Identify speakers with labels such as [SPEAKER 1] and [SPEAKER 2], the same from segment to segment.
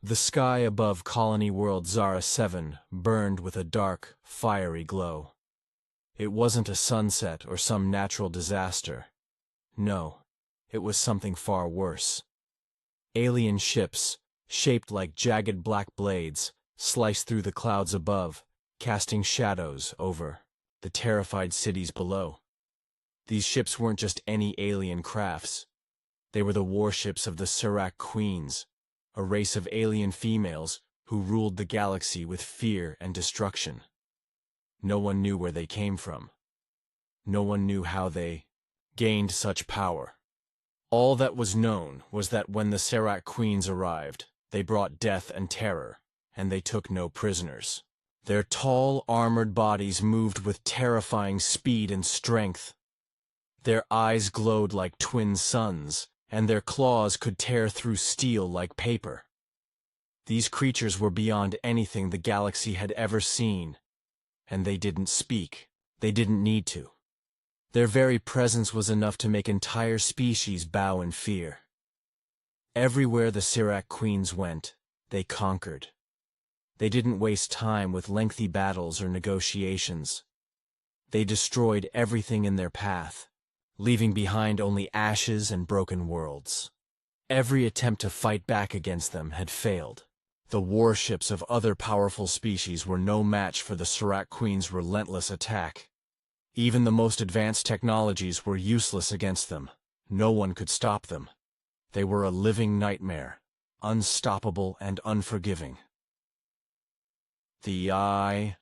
[SPEAKER 1] The sky above Colony World Zara 7 burned with a dark, fiery glow. It wasn't a sunset or some natural disaster. No, it was something far worse. Alien ships, shaped like jagged black blades, sliced through the clouds above, casting shadows over the terrified cities below. These ships weren't just any alien crafts. They were the warships of the Surak Queens, a race of alien females who ruled the galaxy with fear and destruction. No one knew where they came from. No one knew how they gained such power. All that was known was that when the Surak Queens arrived, they brought death and terror, and they took no prisoners. Their tall, armored bodies moved with terrifying speed and strength. Their eyes glowed like twin suns, and their claws could tear through steel like paper. These creatures were beyond anything the galaxy had ever seen, and they didn't speak. They didn't need to. Their very presence was enough to make entire species bow in fear. Everywhere the Surak Queens went, they conquered. They didn't waste time with lengthy battles or negotiations. They destroyed everything in their path, leaving behind only ashes and broken worlds. Every attempt to fight back against them had failed. The warships of other powerful species were no match for the Surak Queen's relentless attack. Even the most advanced technologies were useless against them. No one could stop them. They were a living nightmare, unstoppable and unforgiving. The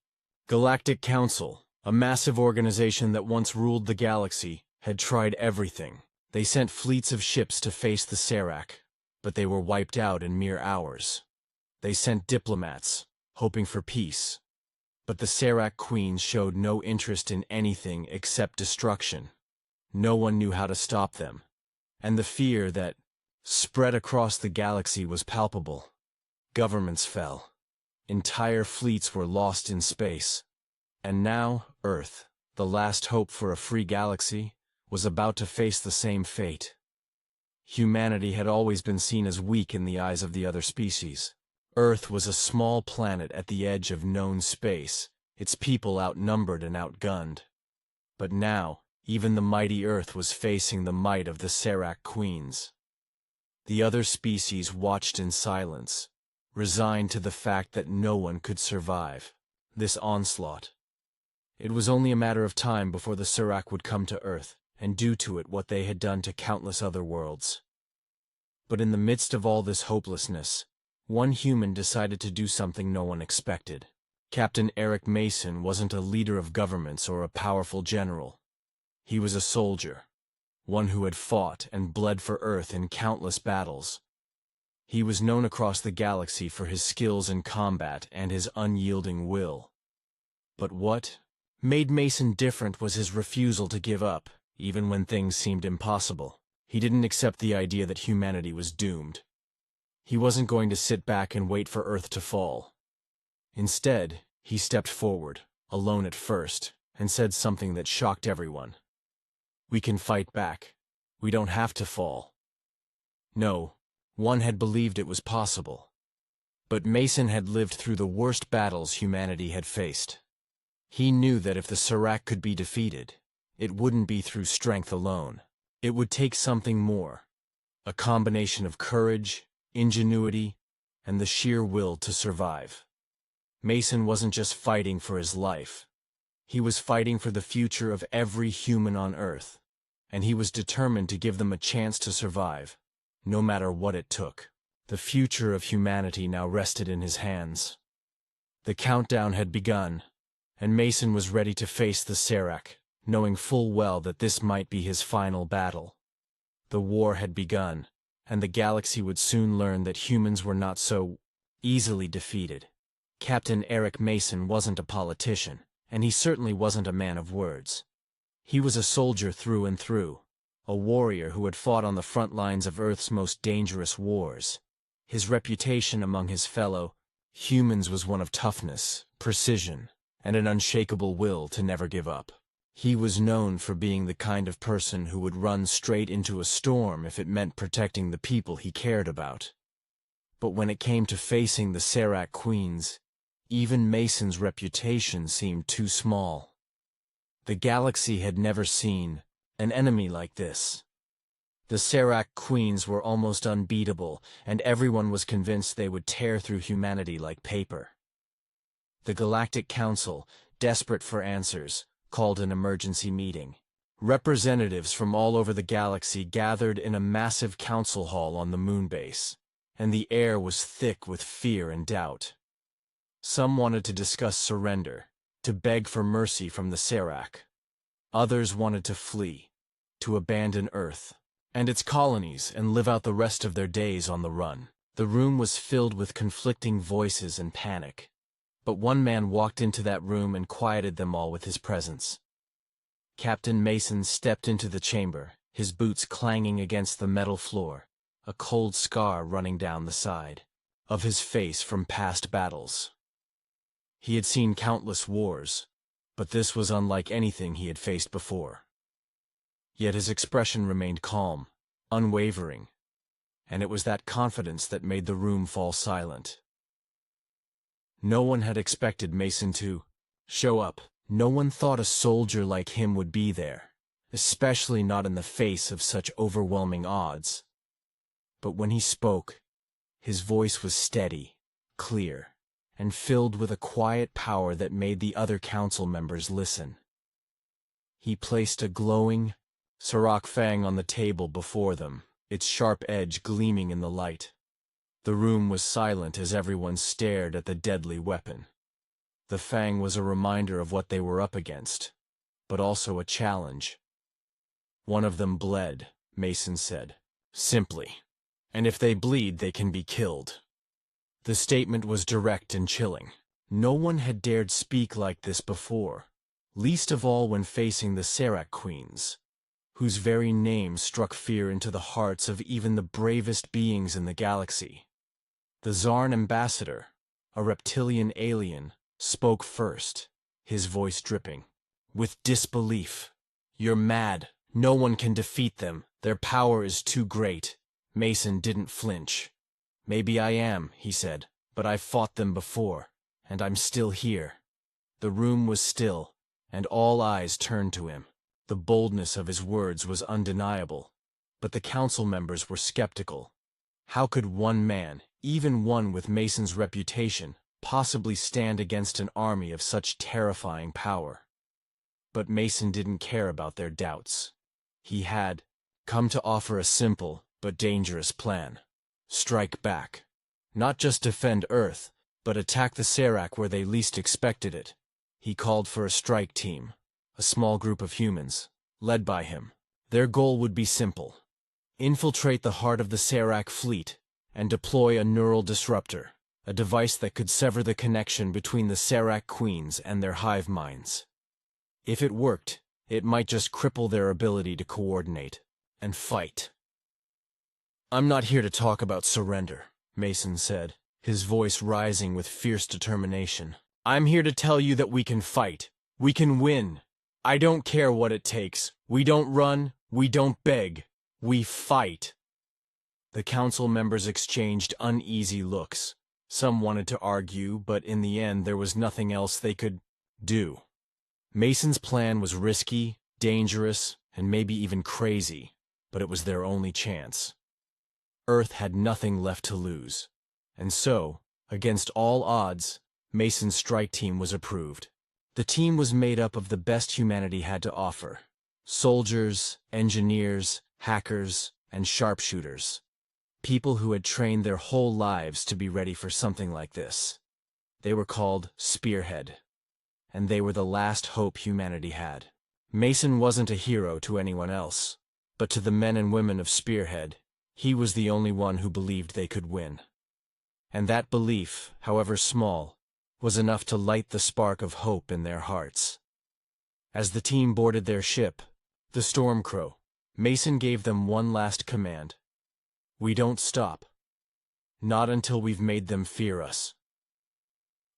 [SPEAKER 1] Galactic Council, a massive organization that once ruled the galaxy, had tried everything. They sent fleets of ships to face the Surak, but they were wiped out in mere hours. They sent diplomats, hoping for peace. But the Surak Queens showed no interest in anything except destruction. No one knew how to stop them, and the fear that spread across the galaxy was palpable. Governments fell. Entire fleets were lost in space. And now, Earth, the last hope for a free galaxy, was about to face the same fate. Humanity had always been seen as weak in the eyes of the other species. Earth was a small planet at the edge of known space, its people outnumbered and outgunned. But now, even the mighty Earth was facing the might of the Surak Queens. The other species watched in silence, resigned to the fact that no one could survive this onslaught. It was only a matter of time before the Surak would come to Earth and do to it what they had done to countless other worlds. But in the midst of all this hopelessness, one human decided to do something no one expected. Captain Eric Mason wasn't a leader of governments or a powerful general. He was a soldier, one who had fought and bled for Earth in countless battles. He was known across the galaxy for his skills in combat and his unyielding will. But what made Mason different was his refusal to give up, even when things seemed impossible. He didn't accept the idea that humanity was doomed. He wasn't going to sit back and wait for Earth to fall. Instead, he stepped forward, alone at first, and said something that shocked everyone. "We can fight back. We don't have to fall." No, one had believed it was possible. But Mason had lived through the worst battles humanity had faced. He knew that if the Surak could be defeated, it wouldn't be through strength alone. It would take something more, a combination of courage, ingenuity, and the sheer will to survive. Mason wasn't just fighting for his life. He was fighting for the future of every human on Earth, and he was determined to give them a chance to survive, no matter what it took. The future of humanity now rested in his hands. The countdown had begun, and Mason was ready to face the Surak, knowing full well that this might be his final battle. The war had begun, and the galaxy would soon learn that humans were not so easily defeated. Captain Eric Mason wasn't a politician, and he certainly wasn't a man of words. He was a soldier through and through, a warrior who had fought on the front lines of Earth's most dangerous wars. His reputation among his fellow humans was one of toughness, precision, and an unshakable will to never give up. He was known for being the kind of person who would run straight into a storm if it meant protecting the people he cared about. But when it came to facing the Serac Queens, even Mason's reputation seemed too small. The galaxy had never seen an enemy like this. The Serac Queens were almost unbeatable, and everyone was convinced they would tear through humanity like paper. The Galactic Council, desperate for answers, called an emergency meeting. Representatives from all over the galaxy gathered in a massive council hall on the moon base, and the air was thick with fear and doubt. Some wanted to discuss surrender, to beg for mercy from the Serac. Others wanted to flee, to abandon Earth and its colonies and live out the rest of their days on the run. The room was filled with conflicting voices and panic. But one man walked into that room and quieted them all with his presence. Captain Mason stepped into the chamber, his boots clanging against the metal floor, a cold scar running down the side of his face from past battles. He had seen countless wars, but this was unlike anything he had faced before. Yet his expression remained calm, unwavering, and it was that confidence that made the room fall silent. No one had expected Mason to show up. No one thought a soldier like him would be there, especially not in the face of such overwhelming odds. But when he spoke, his voice was steady, clear, and filled with a quiet power that made the other council members listen. He placed a glowing Serac fang on the table before them, its sharp edge gleaming in the light. The room was silent as everyone stared at the deadly weapon. The fang was a reminder of what they were up against, but also a challenge. One of them bled, Mason said, simply, and if they bleed, they can be killed. The statement was direct and chilling. No one had dared speak like this before, least of all when facing the Serac Queens, whose very name struck fear into the hearts of even the bravest beings in the galaxy. The Zarn ambassador, a reptilian alien, spoke first, his voice dripping with disbelief. "You're mad. No one can defeat them. Their power is too great." Mason didn't flinch. "Maybe I am," he said, "but I've fought them before, and I'm still here." The room was still, and all eyes turned to him. The boldness of his words was undeniable, but the council members were skeptical. How could one man, even one with Mason's reputation, possibly stand against an army of such terrifying power? But Mason didn't care about their doubts. He had come to offer a simple but dangerous plan. Strike back. Not just defend Earth, but attack the Serac where they least expected it. He called for a strike team, a small group of humans, led by him. Their goal would be simple: infiltrate the heart of the Serac fleet and deploy a neural disruptor, a device that could sever the connection between the Serac Queens and their hive minds. If it worked, it might just cripple their ability to coordinate and fight. "I'm not here to talk about surrender," Mason said, his voice rising with fierce determination. "I'm here to tell you that we can fight. We can win. I don't care what it takes. We don't run. We don't beg. We fight." The council members exchanged uneasy looks. Some wanted to argue, but in the end there was nothing else they could do. Mason's plan was risky, dangerous, and maybe even crazy, but it was their only chance. Earth had nothing left to lose, and so, against all odds, Mason's strike team was approved. The team was made up of the best humanity had to offer: soldiers, engineers, hackers, and sharpshooters. People who had trained their whole lives to be ready for something like this. They were called Spearhead, and they were the last hope humanity had. Mason wasn't a hero to anyone else, but to the men and women of Spearhead, he was the only one who believed they could win. And that belief, however small, was enough to light the spark of hope in their hearts. As the team boarded their ship, the Stormcrow, Mason gave them one last command: "We don't stop. Not until we've made them fear us."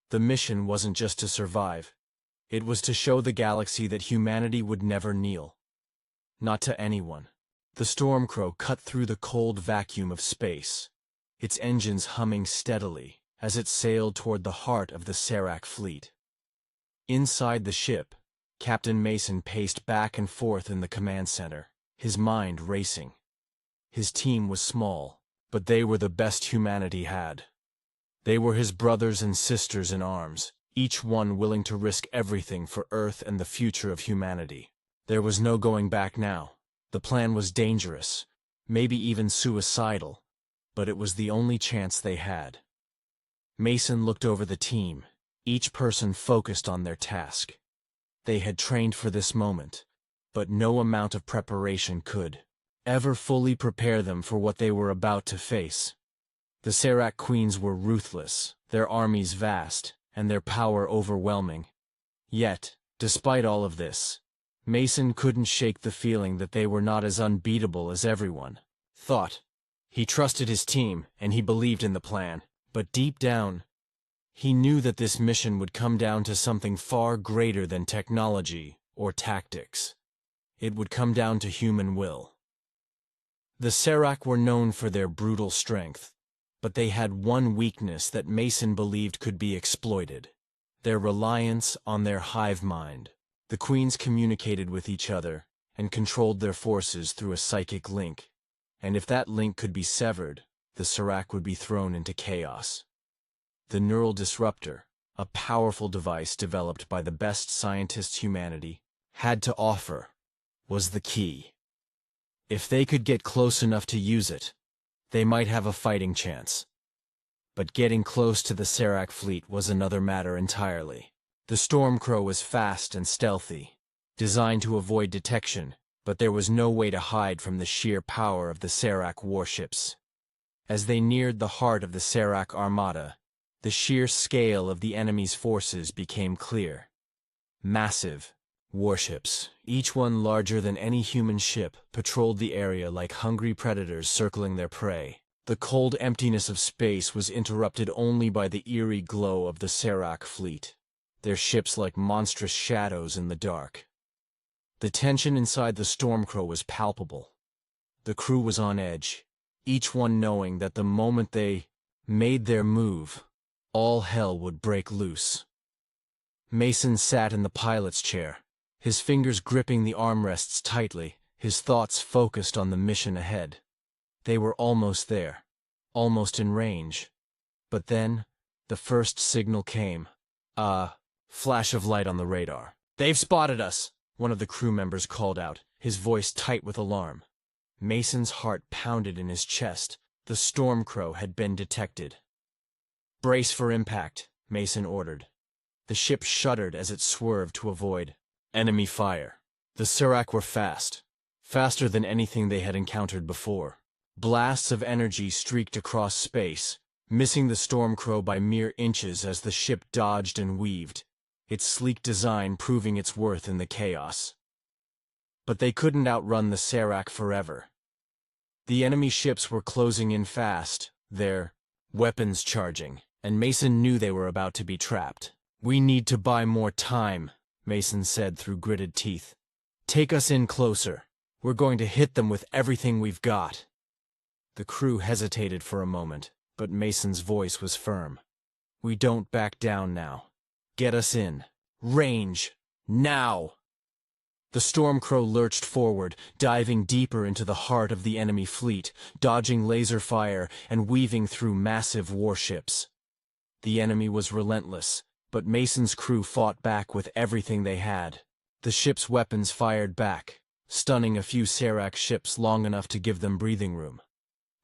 [SPEAKER 1] The mission wasn't just to survive. It was to show the galaxy that humanity would never kneel. Not to anyone. The Stormcrow cut through the cold vacuum of space. its engines humming steadily as it sailed toward the heart of the Serac fleet. Inside the ship, Captain Mason paced back and forth in the command center, his mind racing. His team was small, but they were the best humanity had. They were his brothers and sisters in arms, each one willing to risk everything for Earth and the future of humanity. There was no going back now. The plan was dangerous, maybe even suicidal, but it was the only chance they had. Mason looked over the team, each person focused on their task. They had trained for this moment, but no amount of preparation could ever fully prepare them for what they were about to face. The Serac Queens were ruthless, their armies vast, and their power overwhelming. Yet, despite all of this, Mason couldn't shake the feeling that they were not as unbeatable as everyone thought. He trusted his team, and he believed in the plan, but deep down, he knew that this mission would come down to something far greater than technology or tactics. It would come down to human will. The Serac were known for their brutal strength, but they had one weakness that Mason believed could be exploited: their reliance on their hive mind. The Queens communicated with each other and controlled their forces through a psychic link, and if that link could be severed, the Serac would be thrown into chaos. The neural disruptor, a powerful device developed by the best scientists humanity had to offer, was the key. If they could get close enough to use it, they might have a fighting chance. But getting close to the Serac fleet was another matter entirely. The Stormcrow was fast and stealthy, designed to avoid detection, but there was no way to hide from the sheer power of the Serac warships. As they neared the heart of the Serac armada, the sheer scale of the enemy's forces became clear. Massive warships, each one larger than any human ship, patrolled the area like hungry predators circling their prey. The cold emptiness of space was interrupted only by the eerie glow of the Serac fleet, their ships like monstrous shadows in the dark. The tension inside the Stormcrow was palpable. The crew was on edge, each one knowing that the moment they made their move, all hell would break loose. Mason sat in the pilot's chair, his fingers gripping the armrests tightly, his thoughts focused on the mission ahead. They were almost there, almost in range. But then, the first signal came. A flash of light on the radar. "They've spotted us," one of the crew members called out, his voice tight with alarm. Mason's heart pounded in his chest. The Stormcrow had been detected. "Brace for impact," Mason ordered. The ship shuddered as it swerved to avoid enemy fire. The Serac were fast, faster than anything they had encountered before. Blasts of energy streaked across space, missing the Stormcrow by mere inches as the ship dodged and weaved, its sleek design proving its worth in the chaos. But they couldn't outrun the Serac forever. The enemy ships were closing in fast, their weapons charging, and Mason knew they were about to be trapped. "We need to buy more time," Mason said through gritted teeth. "Take us in closer. We're going to hit them with everything we've got." The crew hesitated for a moment, but Mason's voice was firm. "We don't back down now. Get us in. Range. Now!" The Stormcrow lurched forward, diving deeper into the heart of the enemy fleet, dodging laser fire and weaving through massive warships. The enemy was relentless, but Mason's crew fought back with everything they had. The ship's weapons fired back, stunning a few Serac ships long enough to give them breathing room.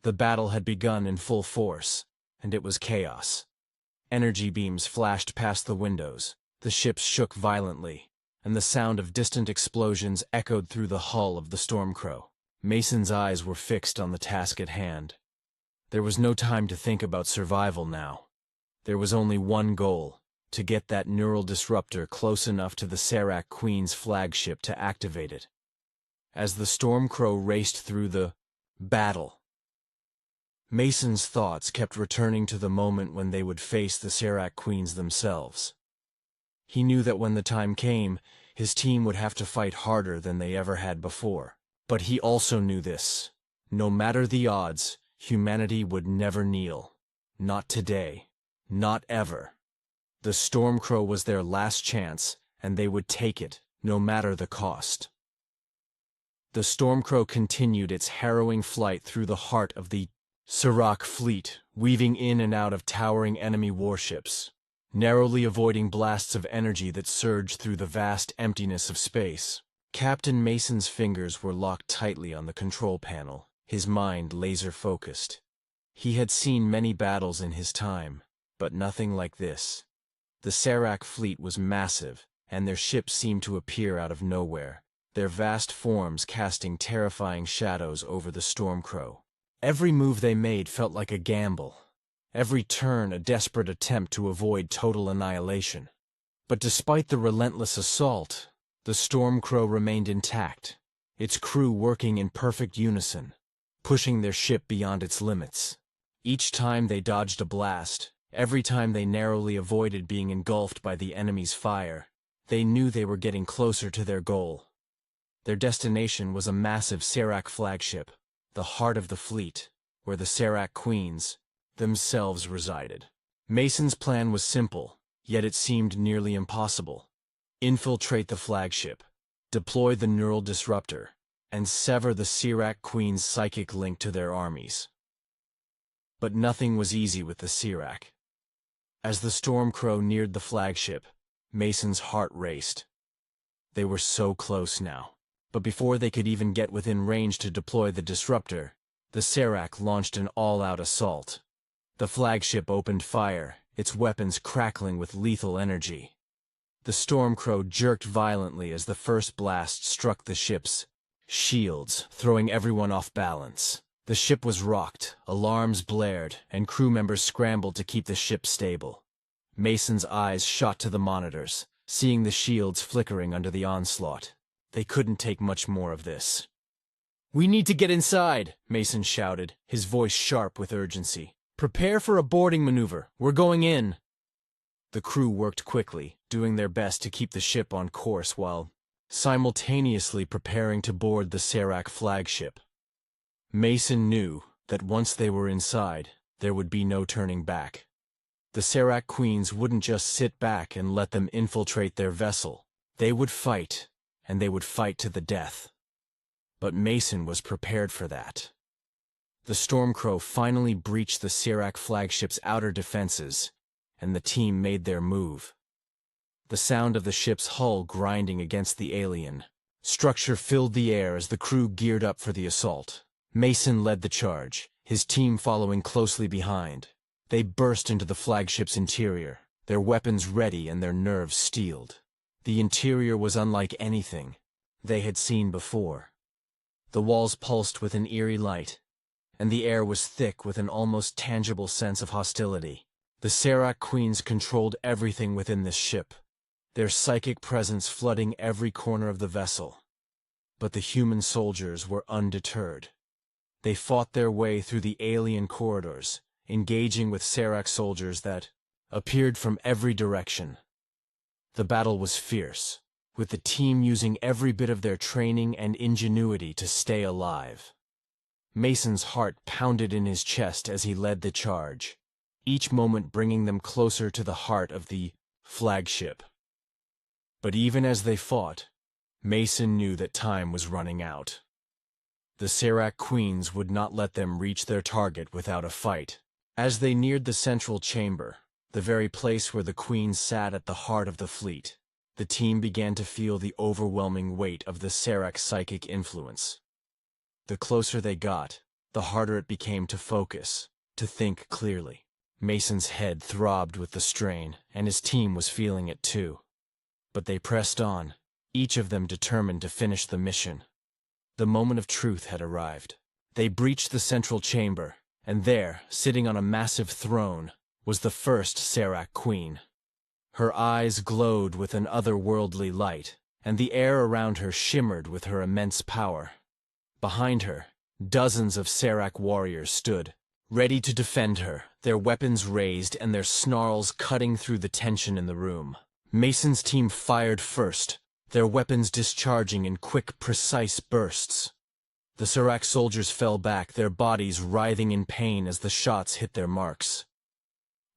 [SPEAKER 1] The battle had begun in full force, and it was chaos. Energy beams flashed past the windows, the ships shook violently, and the sound of distant explosions echoed through the hull of the Stormcrow. Mason's eyes were fixed on the task at hand. There was no time to think about survival now. There was only one goal: to get that neural disruptor close enough to the Serac Queen's flagship to activate it. As the Stormcrow raced through the battle, Mason's thoughts kept returning to the moment when they would face the Serac Queens themselves. He knew that when the time came, his team would have to fight harder than they ever had before. But he also knew this: no matter the odds, humanity would never kneel. Not today. Not ever. The Stormcrow was their last chance, and they would take it, no matter the cost. The Stormcrow continued its harrowing flight through the heart of the Sirach fleet, weaving in and out of towering enemy warships, narrowly avoiding blasts of energy that surged through the vast emptiness of space. Captain Mason's fingers were locked tightly on the control panel, his mind laser-focused. He had seen many battles in his time, but nothing like this. The Sirach fleet was massive, and their ships seemed to appear out of nowhere, their vast forms casting terrifying shadows over the Stormcrow. Every move they made felt like a gamble, every turn a desperate attempt to avoid total annihilation. But despite the relentless assault, the Stormcrow remained intact, its crew working in perfect unison, pushing their ship beyond its limits. Each time they dodged a blast, every time they narrowly avoided being engulfed by the enemy's fire, they knew they were getting closer to their goal. Their destination was a massive Sirach flagship, the heart of the fleet, where the Sirach queens themselves resided. Mason's plan was simple, yet it seemed nearly impossible. Infiltrate the flagship, deploy the neural disruptor, and sever the Sirach queen's psychic link to their armies. But nothing was easy with the Sirach. As the Stormcrow neared the flagship, Mason's heart raced. They were so close now. But before they could even get within range to deploy the disruptor, the Sirach launched an all-out assault. The flagship opened fire, its weapons crackling with lethal energy. The Stormcrow jerked violently as the first blast struck the ship's shields, throwing everyone off balance. The ship was rocked, alarms blared, and crew members scrambled to keep the ship stable. Mason's eyes shot to the monitors, seeing the shields flickering under the onslaught. They couldn't take much more of this. "We need to get inside," Mason shouted, his voice sharp with urgency. "Prepare for a boarding maneuver. We're going in." The crew worked quickly, doing their best to keep the ship on course while simultaneously preparing to board the Sirach flagship. Mason knew that once they were inside, there would be no turning back. The Sirach queens wouldn't just sit back and let them infiltrate their vessel. They would fight, and they would fight to the death. But Mason was prepared for that. The Stormcrow finally breached the Sirach flagship's outer defenses, and the team made their move. The sound of the ship's hull grinding against the alien structure filled the air as the crew geared up for the assault. Mason led the charge, his team following closely behind. They burst into the flagship's interior, their weapons ready and their nerves steeled. The interior was unlike anything they had seen before. The walls pulsed with an eerie light, and the air was thick with an almost tangible sense of hostility. The Sirach queens controlled everything within this ship, their psychic presence flooding every corner of the vessel. But the human soldiers were undeterred. They fought their way through the alien corridors, engaging with Sirach soldiers that appeared from every direction. The battle was fierce, with the team using every bit of their training and ingenuity to stay alive. Mason's heart pounded in his chest as he led the charge, each moment bringing them closer to the heart of the flagship. But even as they fought, Mason knew that time was running out. The Sirach queens would not let them reach their target without a fight. As they neared the central chamber, the very place where the queens sat at the heart of the fleet, the team began to feel the overwhelming weight of the Sirach's psychic influence. The closer they got, the harder it became to focus, to think clearly. Mason's head throbbed with the strain, and his team was feeling it too. But they pressed on, each of them determined to finish the mission. The moment of truth had arrived. They breached the central chamber, and there, sitting on a massive throne, was the first Sirach queen. Her eyes glowed with an otherworldly light, and the air around her shimmered with her immense power. Behind her, dozens of Sirach warriors stood, ready to defend her, their weapons raised and their snarls cutting through the tension in the room. Mason's team fired first, their weapons discharging in quick, precise bursts. The Serac soldiers fell back, their bodies writhing in pain as the shots hit their marks.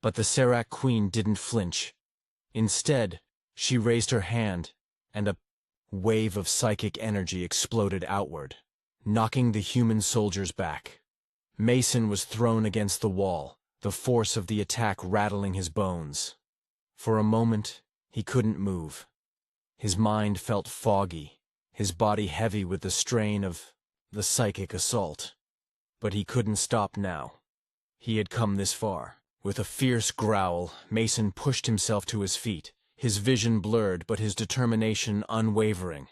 [SPEAKER 1] But the Serac queen didn't flinch. Instead, she raised her hand, and a wave of psychic energy exploded outward, knocking the human soldiers back. Mason was thrown against the wall, the force of the attack rattling his bones. For a moment, he couldn't move. His mind felt foggy, his body heavy with the strain of the psychic assault. But he couldn't stop now. He had come this far. With a fierce growl, Mason pushed himself to his feet, his vision blurred but his determination unwavering.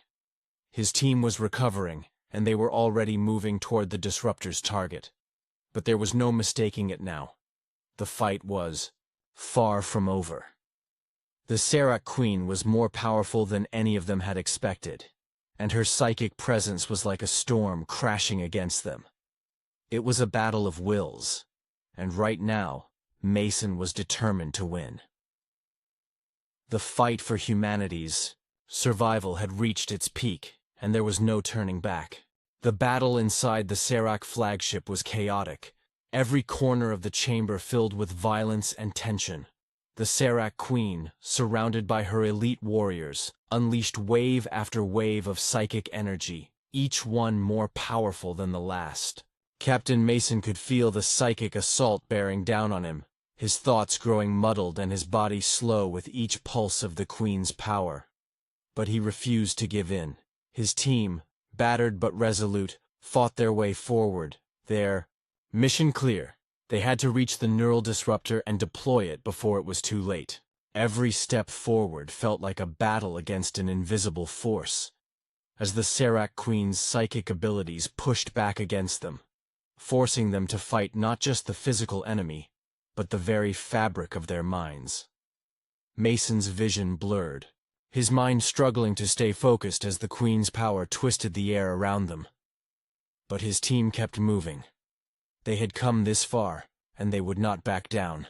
[SPEAKER 1] His team was recovering, and they were already moving toward the disruptor's target. But there was no mistaking it now. The fight was far from over. The Serac Queen was more powerful than any of them had expected, and her psychic presence was like a storm crashing against them. It was a battle of wills, and right now, Mason was determined to win. The fight for humanity's survival had reached its peak, and there was no turning back. The battle inside the Serac flagship was chaotic, every corner of the chamber filled with violence and tension. The Serac Queen, surrounded by her elite warriors, unleashed wave after wave of psychic energy, each one more powerful than the last. Captain Mason could feel the psychic assault bearing down on him, his thoughts growing muddled and his body slow with each pulse of the Queen's power. But he refused to give in. His team, battered but resolute, fought their way forward, their mission clear. They had to reach the neural disruptor and deploy it before it was too late. Every step forward felt like a battle against an invisible force, as the Serac Queen's psychic abilities pushed back against them, forcing them to fight not just the physical enemy, but the very fabric of their minds. Mason's vision blurred, his mind struggling to stay focused as the Queen's power twisted the air around them. But his team kept moving. They had come this far, and they would not back down.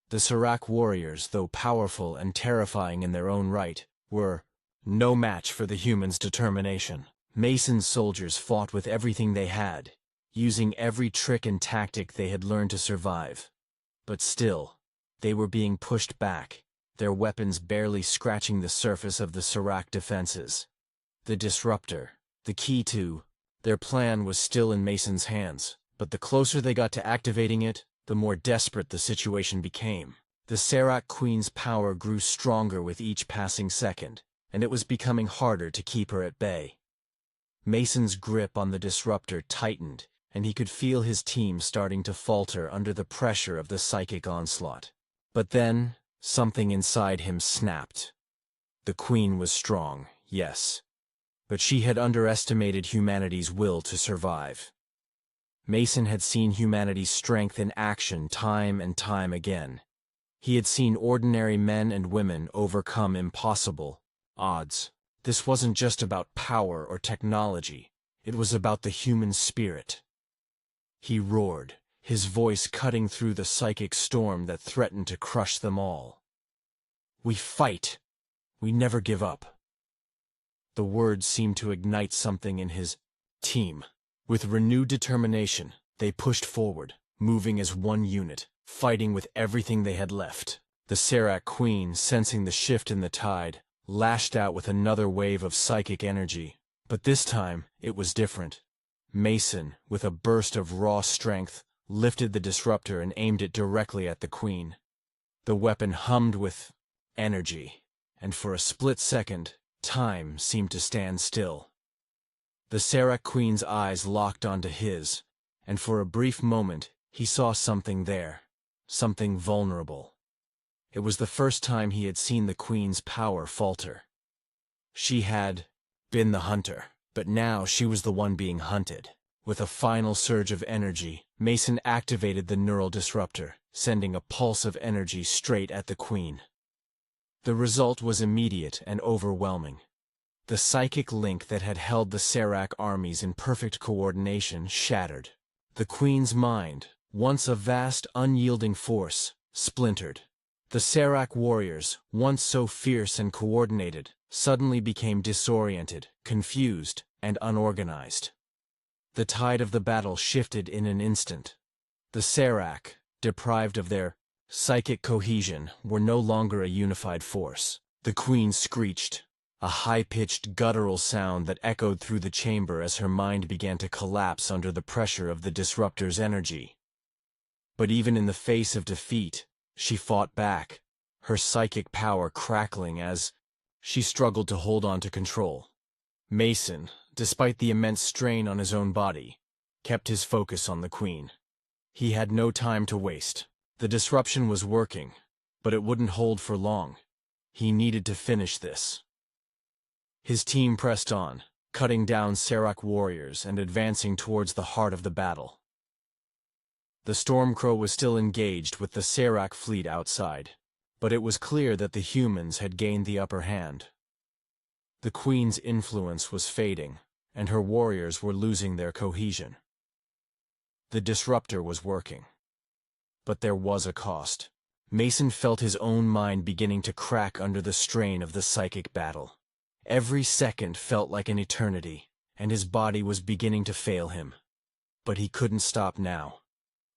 [SPEAKER 1] The Serac warriors, though powerful and terrifying in their own right, were no match for the humans' determination. Mason's soldiers fought with everything they had, using every trick and tactic they had learned to survive. But still, they were being pushed back, their weapons barely scratching the surface of the Serac defenses. The disruptor, the key to their plan, was still in Mason's hands. But the closer they got to activating it, the more desperate the situation became. The Serac Queen's power grew stronger with each passing second, and it was becoming harder to keep her at bay. Mason's grip on the disruptor tightened, and he could feel his team starting to falter under the pressure of the psychic onslaught. But then, something inside him snapped. The Queen was strong, yes, but she had underestimated humanity's will to survive. Mason had seen humanity's strength in action time and time again. He had seen ordinary men and women overcome impossible odds. This wasn't just about power or technology. It was about the human spirit. He roared, his voice cutting through the psychic storm that threatened to crush them all. "We fight. We never give up." The words seemed to ignite something in his team. With renewed determination, they pushed forward, moving as one unit, fighting with everything they had left. The Serac Queen, sensing the shift in the tide, lashed out with another wave of psychic energy. But this time, it was different. Mason, with a burst of raw strength, lifted the disruptor and aimed it directly at the Queen. The weapon hummed with energy, and for a split second, time seemed to stand still. The Serac Queen's eyes locked onto his, and for a brief moment, he saw something there, something vulnerable. It was the first time he had seen the Queen's power falter. She had been the hunter, but now she was the one being hunted. With a final surge of energy, Mason activated the neural disruptor, sending a pulse of energy straight at the Queen. The result was immediate and overwhelming. The psychic link that had held the Serac armies in perfect coordination shattered. The Queen's mind, once a vast, unyielding force, splintered. The Serac warriors, once so fierce and coordinated, suddenly became disoriented, confused, and unorganized. The tide of the battle shifted in an instant. The Serac, deprived of their psychic cohesion, were no longer a unified force. The Queen screeched, a high-pitched guttural sound that echoed through the chamber as her mind began to collapse under the pressure of the disruptor's energy. But even in the face of defeat, she fought back, her psychic power crackling as she struggled to hold on to control. Mason, despite the immense strain on his own body, kept his focus on the Queen. He had no time to waste. The disruption was working, but it wouldn't hold for long. He needed to finish this. His team pressed on, cutting down Serac warriors and advancing towards the heart of the battle. The Stormcrow was still engaged with the Serac fleet outside, but it was clear that the humans had gained the upper hand. The Queen's influence was fading, and her warriors were losing their cohesion. The disruptor was working. But there was a cost. Mason felt his own mind beginning to crack under the strain of the psychic battle. Every second felt like an eternity, and his body was beginning to fail him. But he couldn't stop now.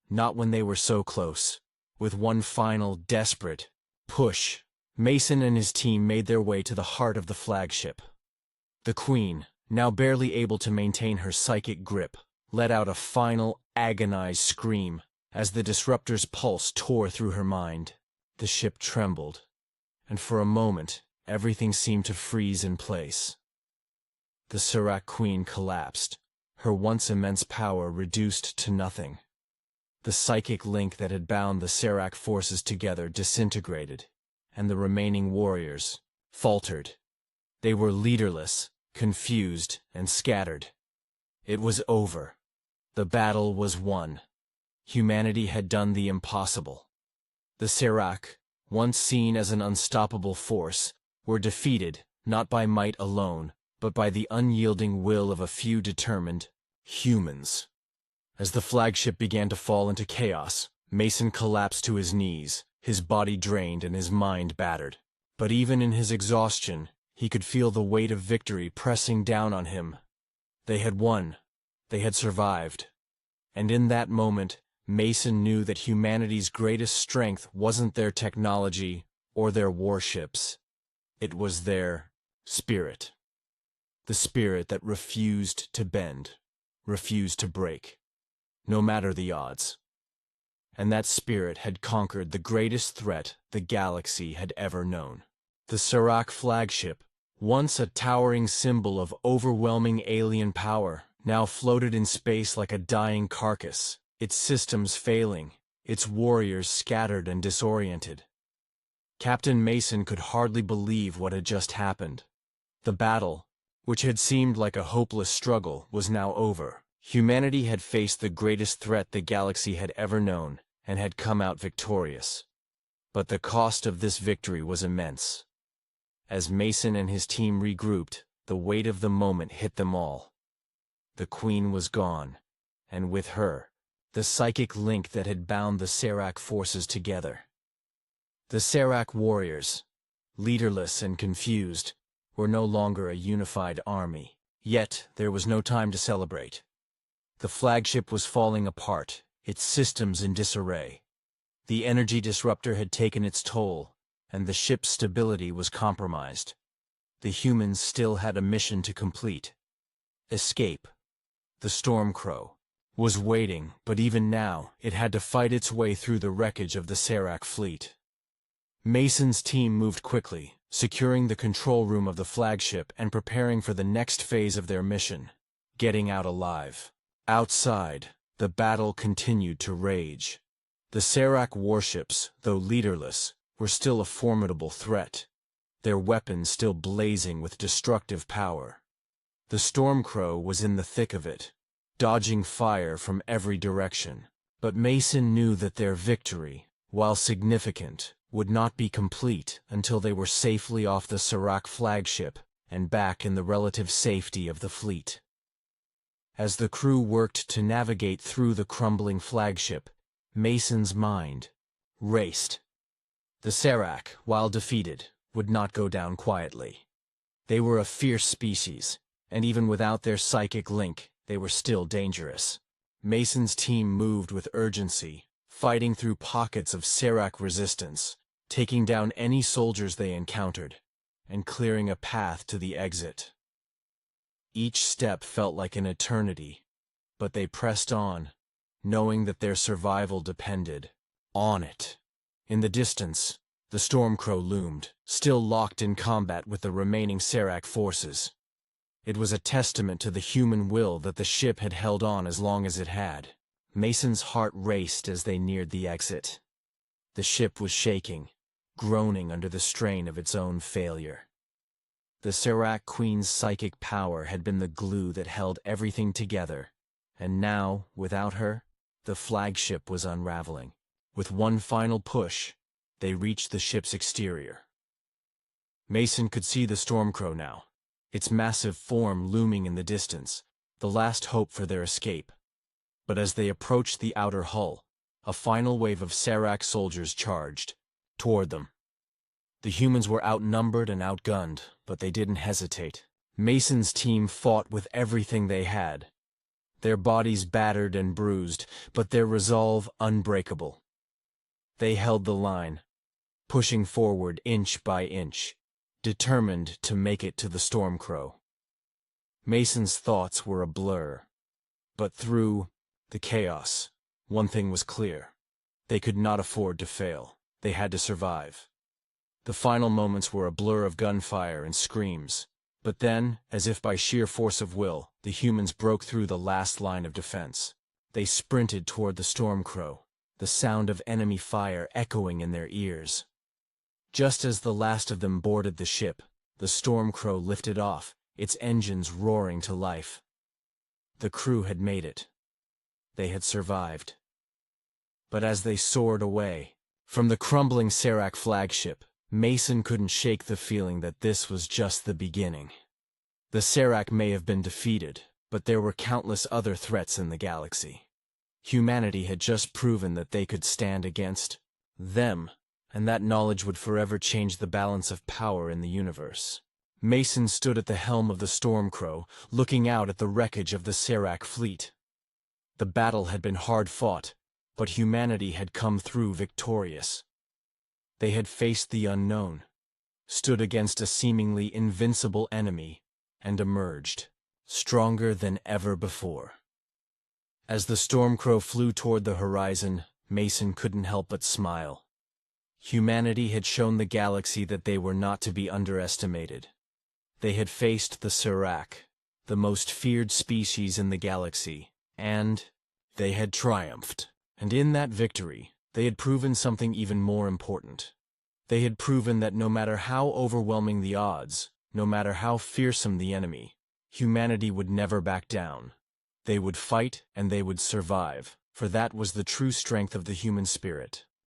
[SPEAKER 1] Not when they were so close. With one final, desperate push, Mason and his team made their way to the heart of the flagship. The Queen, now barely able to maintain her psychic grip, let out a final, agonized scream as the disruptor's pulse tore through her mind. The ship trembled, and for a moment, everything seemed to freeze in place. The Serac Queen collapsed, her once immense power reduced to nothing. The psychic link that had bound the Serac forces together disintegrated, and the remaining warriors faltered. They were leaderless, confused, and scattered. It was over. The battle was won. Humanity had done the impossible. The Serac, once seen as an unstoppable force, were defeated not by might alone, but by the unyielding will of a few determined humans. As the flagship began to fall into chaos, Mason collapsed to his knees, his body drained and his mind battered. But even in his exhaustion, he could feel the weight of victory pressing down on him. They had won. They had survived. And in that moment, Mason knew that humanity's greatest strength wasn't their technology or their warships. It was their spirit. The spirit that refused to bend, refused to break, no matter the odds. And that spirit had conquered the greatest threat the galaxy had ever known. The Serac flagship, once a towering symbol of overwhelming alien power, now floated in space like a dying carcass, its systems failing, its warriors scattered and disoriented. Captain Mason could hardly believe what had just happened. The battle, which had seemed like a hopeless struggle, was now over. Humanity had faced the greatest threat the galaxy had ever known, and had come out victorious. But the cost of this victory was immense. As Mason and his team regrouped, the weight of the moment hit them all. The Queen was gone, and with her, the psychic link that had bound the Serac forces together. The Serac warriors, leaderless and confused, were no longer a unified army. Yet there was no time to celebrate. The flagship was falling apart, its systems in disarray. The energy disruptor had taken its toll, and the ship's stability was compromised. The humans still had a mission to complete. Escape. The Stormcrow was waiting, but even now, it had to fight its way through the wreckage of the Serac fleet. Mason's team moved quickly, securing the control room of the flagship and preparing for the next phase of their mission, getting out alive. Outside, the battle continued to rage. The Serac warships, though leaderless, were still a formidable threat, their weapons still blazing with destructive power. The Stormcrow was in the thick of it, dodging fire from every direction. But Mason knew that their victory, while significant, would not be complete until they were safely off the Serac flagship and back in the relative safety of the fleet. As the crew worked to navigate through the crumbling flagship, Mason's mind raced. The Serac, while defeated, would not go down quietly. They were a fierce species, and even without their psychic link, they were still dangerous. Mason's team moved with urgency, fighting through pockets of Serac resistance, taking down any soldiers they encountered, and clearing a path to the exit. Each step felt like an eternity, but they pressed on, knowing that their survival depended on it. In the distance, the Stormcrow loomed, still locked in combat with the remaining Serac forces. It was a testament to the human will that the ship had held on as long as it had. Mason's heart raced as they neared the exit. The ship was shaking, groaning under the strain of its own failure. The Serac Queen's psychic power had been the glue that held everything together, and now, without her, the flagship was unraveling. With one final push, they reached the ship's exterior. Mason could see the Stormcrow now, its massive form looming in the distance, the last hope for their escape. But as they approached the outer hull, a final wave of Serac soldiers charged toward them. The humans were outnumbered and outgunned, but they didn't hesitate. Mason's team fought with everything they had, their bodies battered and bruised, but their resolve unbreakable. They held the line, pushing forward inch by inch, determined to make it to the Stormcrow. Mason's thoughts were a blur, but through the chaos, one thing was clear. They could not afford to fail. They had to survive. The final moments were a blur of gunfire and screams, but then, as if by sheer force of will, the humans broke through the last line of defense. They sprinted toward the Stormcrow, the sound of enemy fire echoing in their ears. Just as the last of them boarded the ship, the Stormcrow lifted off, its engines roaring to life. The crew had made it. They had survived. But as they soared away, from the crumbling Serac flagship, Mason couldn't shake the feeling that this was just the beginning. The Serac may have been defeated, but there were countless other threats in the galaxy. Humanity had just proven that they could stand against them, and that knowledge would forever change the balance of power in the universe. Mason stood at the helm of the Stormcrow, looking out at the wreckage of the Serac fleet. The battle had been hard fought, but humanity had come through victorious. They had faced the unknown, stood against a seemingly invincible enemy, and emerged, stronger than ever before. As the Stormcrow flew toward the horizon, Mason couldn't help but smile. Humanity had shown the galaxy that they were not to be underestimated. They had faced the Serac, the most feared species in the galaxy, and they had triumphed. And in that victory, they had proven something even more important. They had proven that no matter how overwhelming the odds, no matter how fearsome the enemy, humanity would never back down. They would fight and they would survive, for that was the true strength of the human spirit.